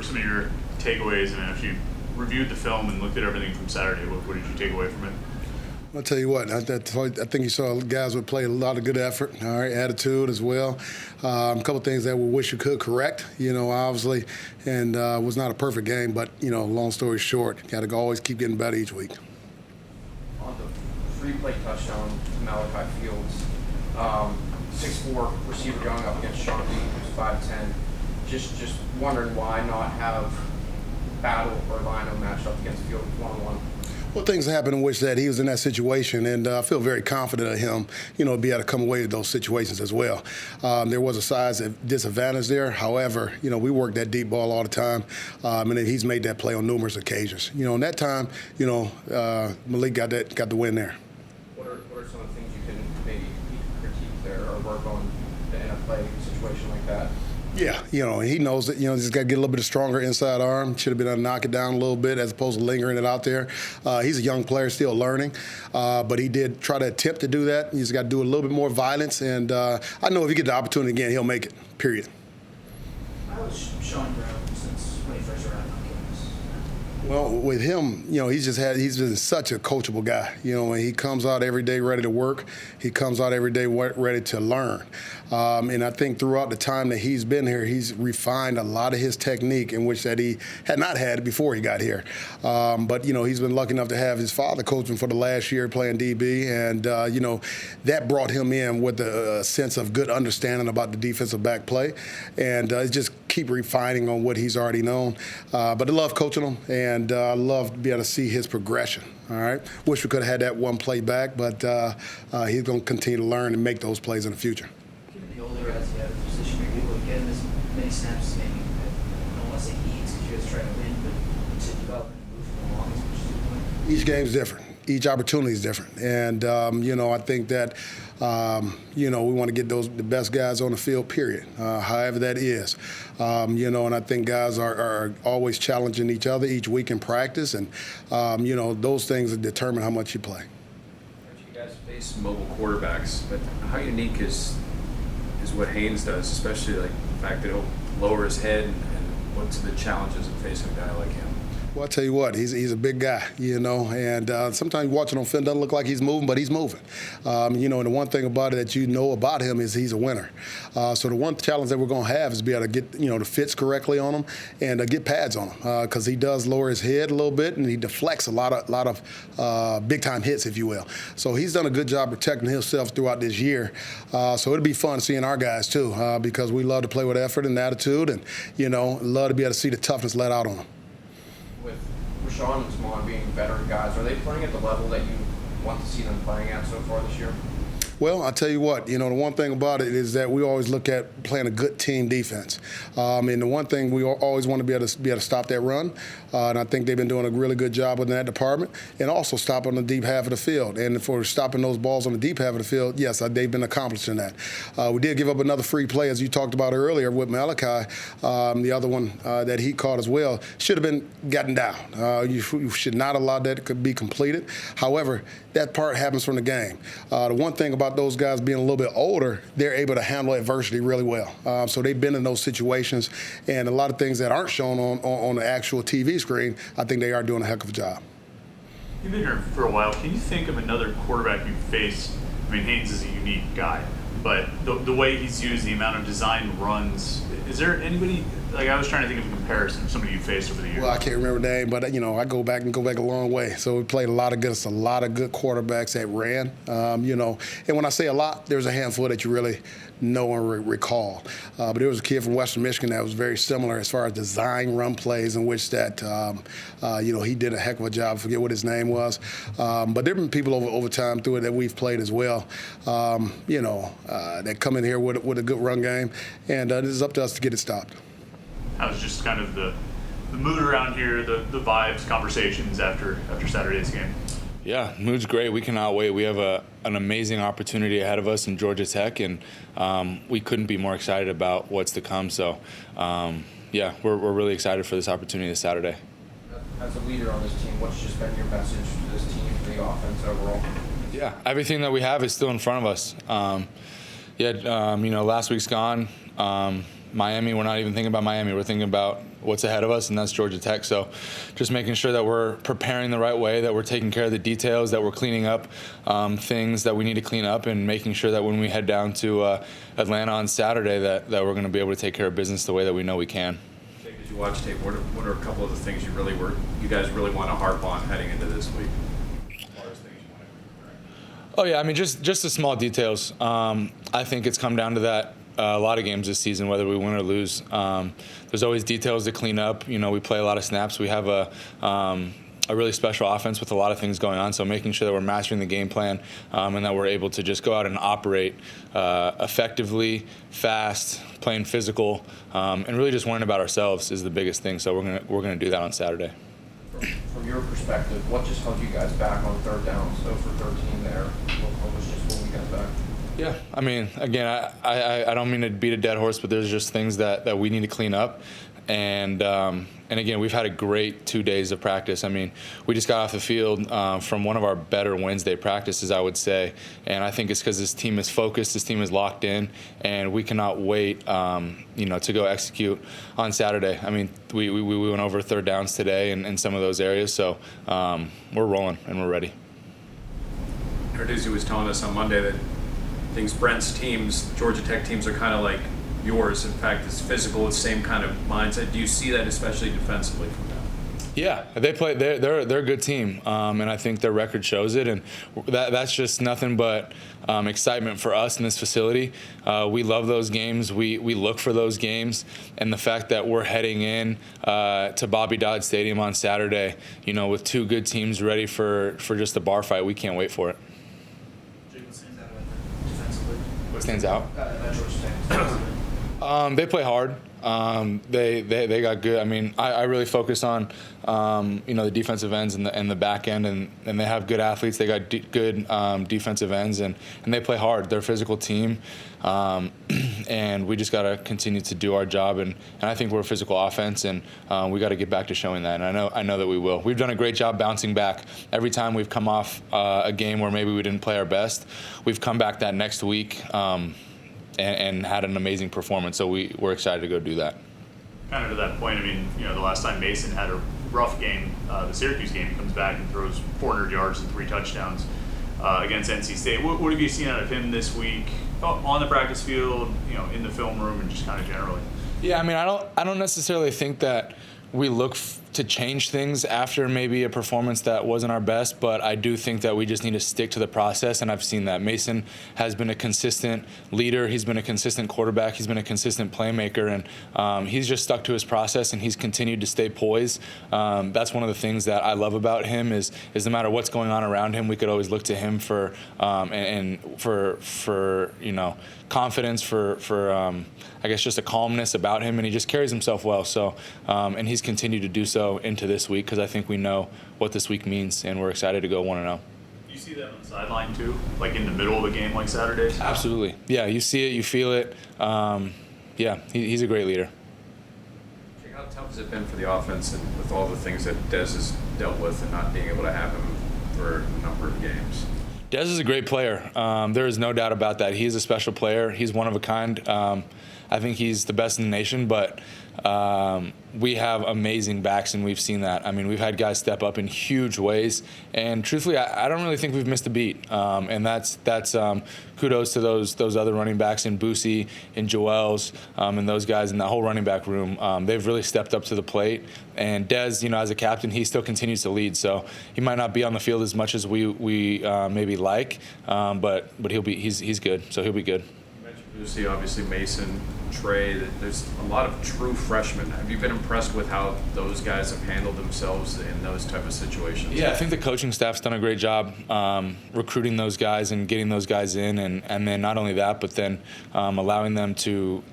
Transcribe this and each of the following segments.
some of your takeaways? And if you reviewed the film and looked at everything from Saturday, what did you take away from it? I'll tell you what, I think you saw guys would play a lot of good effort, all right, attitude as well. A couple things that we wish we could correct, obviously, and was not a perfect game, but, long story short, got to always keep getting better each week. On the free play touchdown to Malachi Fields, 6'4" receiver going up against Sean Lee, who's 5'10". Just wondering why not have Battle or Lino matched up against Fields one-on-one. Well, things happened in which that he was in that situation, and I feel very confident of him, to be able to come away with those situations as well. There was a size disadvantage there. However, we work that deep ball all the time, and he's made that play on numerous occasions. In that time, Malik got the win there. What are some of the things you can maybe critique there or work on in a play situation like that? Yeah, he knows that, he's got to get a little bit of stronger inside arm. Should have been able to knock it down a little bit as opposed to lingering it out there. He's a young player, still learning, but he did try to attempt to do that. He's got to do a little bit more violence, and I know if he gets the opportunity again, he'll make it, period. How was Sean grown since when he first arrived on campus? Well, with him, he's been such a coachable guy. When he comes out every day ready to work, he comes out every day ready to learn. And I think throughout the time that he's been here, he's refined a lot of his technique in which that he had not had before he got here. But, he's been lucky enough to have his father coaching for the last year playing DB. And, that brought him in with a sense of good understanding about the defensive back play. And just keep refining on what he's already known. But I love coaching him, and I love to be able to see his progression. All right. Wish we could have had that one play back, but he's going to continue to learn and make those plays in the future. Given the older guys you have in the position, you're able to get as many snaps, maybe, I don't want to say ease because you guys try to win, but to develop and move from along as much as you can. Each game's different. Each opportunity is different. And, I think that, we want to get the best guys on the field, period, however that is. And I think guys are always challenging each other each week in practice. And, those things determine how much you play. You guys face mobile quarterbacks, but how unique is what Haynes does, especially like the fact that he'll lower his head and what's the challenges of facing a guy like him? Well, I'll tell you what, he's a big guy, and sometimes watching on film doesn't look like he's moving, but he's moving. And the one thing about it that about him is he's a winner. So the one challenge that we're going to have is be able to get, the fits correctly on him and get pads on him because he does lower his head a little bit and he deflects a lot of big-time hits, if you will. So he's done a good job protecting himself throughout this year. So it'll be fun seeing our guys, too, because we love to play with effort and attitude and, love to be able to see the toughness let out on them. With Rashawn and Small being veteran guys, are they playing at the level that you want to see them playing at so far this year? Well, I'll tell you what, the one thing about it is that we always look at playing a good team defense. And the one thing we always want to be able to stop that run. And I think they've been doing a really good job in that department. And also stop on the deep half of the field. And for stopping those balls on the deep half of the field, yes, they've been accomplishing that. We did give up another free play, as you talked about earlier, with Malachi. The other one that he caught as well should have been gotten down. You should not allow that to be completed. However, that part happens from the game. The one thing about those guys being a little bit older, they're able to handle adversity really well. So they've been in those situations, and a lot of things that aren't shown on the actual TV screen, I think they are doing a heck of a job. You've been here for a while. Can you think of another quarterback you've faced? I mean, Haynes is a unique guy, but the way he's used, the amount of design runs, is there anybody, I was trying to think of a comparison of somebody you faced over the years. Well, I can't remember the name, but, I go back a long way. So we played a lot of good quarterbacks that ran, And when I say a lot, there's a handful that you really know and recall. But there was a kid from Western Michigan that was very similar as far as design run plays in which that, he did a heck of a job. I forget what his name was. But there have been people over time through it that we've played as well, that come in here with a good run game. And this is up to us to get it stopped. How's just kind of the mood around here, the vibes, conversations after Saturday's game? Yeah, mood's great. We cannot wait. We have an amazing opportunity ahead of us in Georgia Tech, and we couldn't be more excited about what's to come. So, we're really excited for this opportunity this Saturday. As a leader on this team, what's just been your message to this team, for the offense overall? Yeah, everything that we have is still in front of us. Last week's gone. Miami, we're not even thinking about Miami. We're thinking about what's ahead of us, and that's Georgia Tech. So just making sure that we're preparing the right way, that we're taking care of the details, that we're cleaning up things that we need to clean up, and making sure that when we head down to Atlanta on Saturday that we're going to be able to take care of business the way that we know we can. Jake, as you watch tape, what are a couple of the things you guys really want to harp on heading into this week? Oh yeah, I mean just the small details. I think it's come down to that a lot of games this season, whether we win or lose. There's always details to clean up. You know, we play a lot of snaps. We have a really special offense with a lot of things going on. So making sure that we're mastering the game plan and that we're able to just go out and operate effectively, fast, playing physical, and really just worrying about ourselves is the biggest thing. So we're gonna do that on Saturday. From your perspective, what just held you guys back on third down? So for 13 there, what was just holding you guys back? Yeah, I mean, again, I don't mean to beat a dead horse, but there's just things that we need to clean up. And again, we've had a great 2 days of practice. I mean, we just got off the field from one of our better Wednesday practices, I would say. And I think it's because this team is focused, this team is locked in, and we cannot wait, to go execute on Saturday. I mean, we went over third downs today in some of those areas, so we're rolling and we're ready. Arduzzi was telling us on Monday that things Brent's teams, Georgia Tech teams, are kind of like yours. In fact, it's physical, it's the same kind of mindset. Do you see that, especially defensively, from them? Yeah, they're a good team, and I think their record shows it. And that's just nothing but excitement for us in this facility. We love those games. We look for those games, and the fact that we're heading in to Bobby Dodd Stadium on Saturday, with two good teams ready for just a bar fight, we can't wait for it. What stands out? They play hard. They got good. I mean, I really focus on the defensive ends and the back end, and they have good athletes. They got good defensive ends, and they play hard. They're a physical team, and we just got to continue to do our job. And I think we're a physical offense, and we got to get back to showing that. And I know that we will. We've done a great job bouncing back. Every time we've come off a game where maybe we didn't play our best, we've come back that next week. And had an amazing performance, so we're excited to go do that. Kind of to that point, I mean, the last time Mason had a rough game, the Syracuse game, he comes back and throws 400 yards and 3 touchdowns against NC State. What have you seen out of him this week on the practice field, in the film room, and just kind of generally? Yeah, I mean, I don't necessarily think that we look to change things after maybe a performance that wasn't our best, but I do think that we just need to stick to the process, and I've seen that. Mason has been a consistent leader. He's been a consistent quarterback. He's been a consistent playmaker, and he's just stuck to his process, and he's continued to stay poised. That's one of the things that I love about him is no matter what's going on around him, we could always look to him for confidence, for I guess just a calmness about him, and he just carries himself well. So, and he's continued to do so into this week because I think we know what this week means, and we're excited to go 1-0. Do you see that on the sideline too, like in the middle of a game like Saturdays? Absolutely. Yeah, you see it, you feel it. He's a great leader. How tough has it been for the offense and with all the things that Dez has dealt with and not being able to have him for a number of games? Dez is a great player. There is no doubt about that. He's a special player. He's one of a kind. I think he's the best in the nation, but we have amazing backs, and we've seen that. I mean, we've had guys step up in huge ways, and truthfully, I don't really think we've missed a beat. And that's kudos to those other running backs in Boosie and Joel's and those guys in that whole running back room. They've really stepped up to the plate. And Dez, as a captain, he still continues to lead. So he might not be on the field as much as we maybe like, but he's good. So he'll be good. You mentioned Boosie, obviously Mason, Trey. There's a lot of true freshmen. Have you been impressed with how those guys have handled themselves in those type of situations? Yeah, I think the coaching staff's done a great job recruiting those guys and getting those guys in, and then not only that, but then allowing them to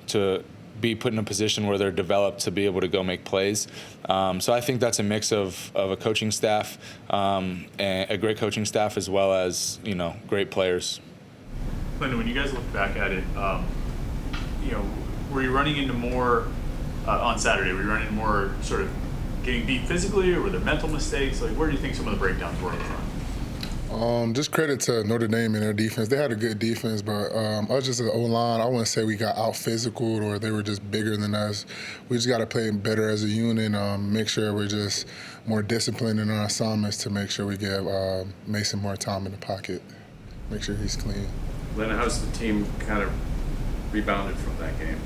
be put in a position where they're developed to be able to go make plays. So I think that's a mix of a coaching staff, and a great coaching staff, as well as great players. Lyndon, when you guys look back at it, were you running into more on Saturday? Were you running into more sort of getting beat physically, or were there mental mistakes? Like, where do you think some of the breakdowns were up front? Just credit to Notre Dame and their defense. They had a good defense, but us just as O-line, I wouldn't say we got out physical or they were just bigger than us. We just got to play better as a unit, make sure we're just more disciplined in our assignments to make sure we give Mason more time in the pocket, make sure he's clean. Lyndon, how's the team kind of rebounded from that game?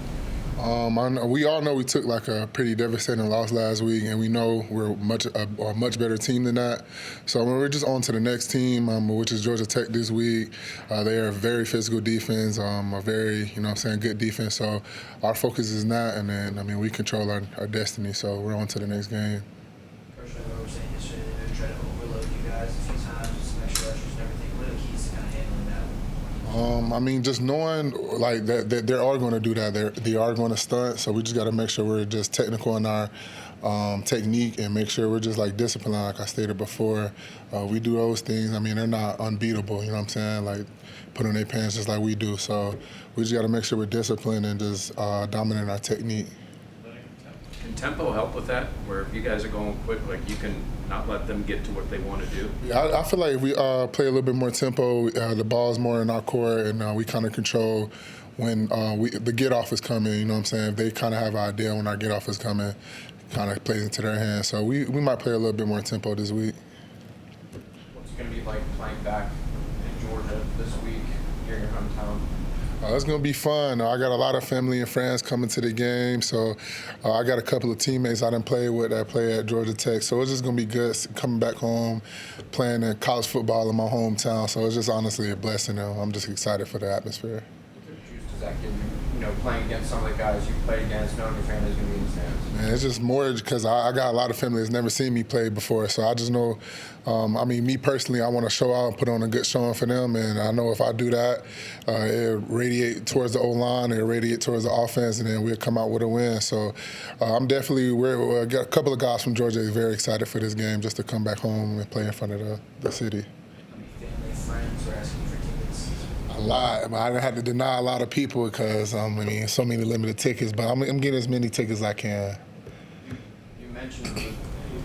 We all know we took like a pretty devastating loss last week, and we know we're a much better team than that. So we're just on to the next team, which is Georgia Tech this week. They are a very physical defense, a very, good defense. So our focus is that, and then, we control our destiny. So we're on to the next game. Coach, I remember saying yesterday that they tried to overload you guys a few times, just some extra rushers and everything. What are the keys to kind of handling that? Just knowing like that they are going to do that. They are going to stunt. So we just got to make sure we're just technical in our technique and make sure we're just like disciplined. Like I stated before, we do those things. They're not unbeatable. You know what I'm saying? Like put on their pants just like we do. So we just got to make sure we're disciplined and just dominate our technique. Can tempo help with that? Where if you guys are going quick, like you can not let them get to what they want to do? Yeah, I feel like if we play a little bit more tempo, the ball's more in our court, and we kind of control when the get off is coming. You know what I'm saying? If they kind of have an idea when our get off is coming, kind of plays into their hands. So we might play a little bit more tempo this week. What's it going to be like playing back in Georgia this week here in your hometown? It's going to be fun. I got a lot of family and friends coming to the game, so I got a couple of teammates I didn't play with that play at Georgia Tech. So it's just going to be good coming back home, playing in college football in my hometown. So it's just honestly a blessing. I'm just excited for the atmosphere. What kind of juice does that give you, playing against some of the guys you played against, knowing your family's going to be in the stands? Man, it's just more because I got a lot of family that's never seen me play before. So I just know, me personally, I want to show out and put on a good showing for them. And I know if I do that, it'll radiate towards the O-line, it'll radiate towards the offense, and then we'll come out with a win. So I'm definitely, we got a couple of guys from Georgia very excited for this game just to come back home and play in front of the city. How many family, friends are asking for tickets? A lot. I had to deny a lot of people because, so many limited tickets, but I'm getting as many tickets as I can. You mentioned the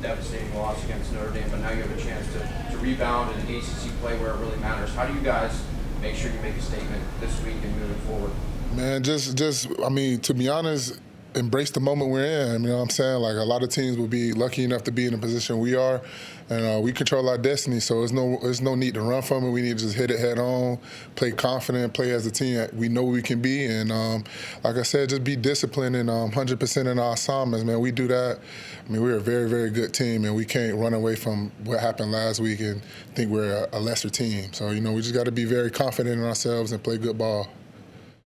devastating loss against Notre Dame, but now you have a chance to rebound in an ACC play where it really matters. How do you guys make sure you make a statement this week and moving forward? Man, to be honest, embrace the moment we're in. You know what I'm saying? Like a lot of teams will be lucky enough to be in the position we are, and we control our destiny. So there's no need to run from it. We need to just hit it head on, play confident, play as a team that we know we can be, and like I said, just be disciplined and 100% in our assignments. Man, we do that. We're a very, very good team, and we can't run away from what happened last week and think we're a lesser team. So we just got to be very confident in ourselves and play good ball.